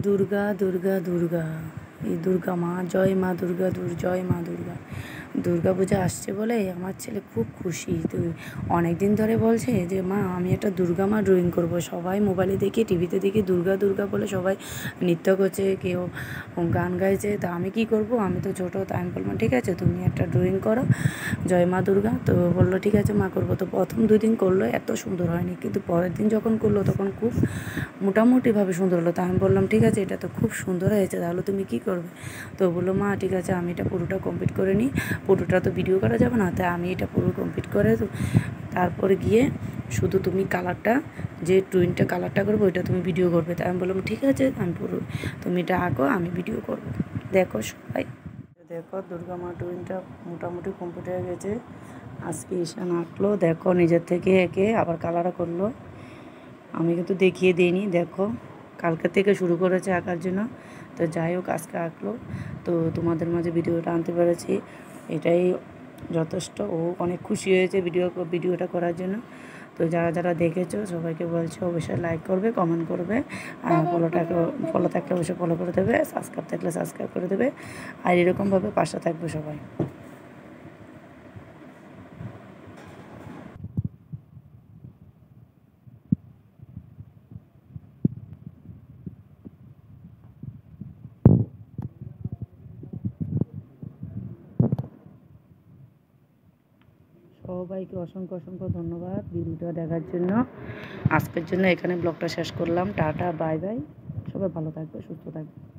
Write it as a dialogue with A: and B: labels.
A: দুর্গা দুর্গা দুর্গা, এই দুর্গা মা, জয় মা দুর্গা, জয় মা দুর্গা। দুর্গা পূজা আসছে বলে আমার ছেলে খুব খুশি। তো অনেক দিন ধরে বলছে যে মা আমি একটা দুর্গা মা ড্রয়িং করব। সবাই মোবাইলে দেখি, টিভিতে দেখি দুর্গা দুর্গা বলে সবাই নৃত্য করছে, কেউ গান গাইছে। তা আমি কি করব, আমি তো ছোটো। তাই আমি বললাম ঠিক আছে তুমি একটা ড্রয়িং করো জয় মা দুর্গা। তো বললো ঠিক আছে মা করবো। তো প্রথম 2 দিন করলো, এত সুন্দর হয়নি, কিন্তু পরের দিন যখন করলো তখন খুব মোটামুটিভাবে সুন্দর হলো। তা আমি বললাম ঠিক আছে এটা তো খুব সুন্দর হয়েছে, তাহলে তুমি কী করবে? তো বললো মা ঠিক আছে আমি এটা পুরোটা কমপ্লিট করে নিই, পুরোটা তো ভিডিও করা যাবে না, তাই আমি এটা পুরো কমপ্লিট করে তারপরে গিয়ে শুধু তুমি কালারটা, যে ড্রয়িংটা কালারটা করবো ওইটা তুমি ভিডিও করবে। তাই আমি বললাম ঠিক আছে আমি পুরো, তুমি এটা আঁকো আমি ভিডিও করবো। দেখো সবাই দেখো দুর্গা মা ড্রয়িংটা মোটামুটি কমপ্লিট হয়ে গেছে। আজকে ঈশান আঁকলো, দেখো নিজের থেকে এঁকে আবার কালারও করলো। আমি কিন্তু দেখিয়ে দিইনি, দেখো কালকে থেকে শুরু করেছে আঁকার জন্য। তো যাই হোক আজকে আঁকলো, তো তোমাদের মাঝে ভিডিওটা আনতে পেরেছি, এটাই যথেষ্ট। ও অনেক খুশি হয়েছে ভিডিওটা করার জন্য। তো যারা যারা দেখেছো সবাইকে বলছে অবশ্যই লাইক করবে, কমেন্ট করবে, ফলো থাকলে অবশ্যই ফলো করে দেবে, সাবস্ক্রাইব থাকলে সাবস্ক্রাইব করে দেবে, আর এরকমভাবে পাশে থাকবে সবাই। সবাইকে অসংখ্য অসংখ্য ধন্যবাদ ভিডিওটা দেখার জন্য। আজকের জন্য এখানে ব্লগটা শেষ করলাম। টাটা, বাই বাই, সবাই ভালো থাকবে, সুস্থ থাকবে।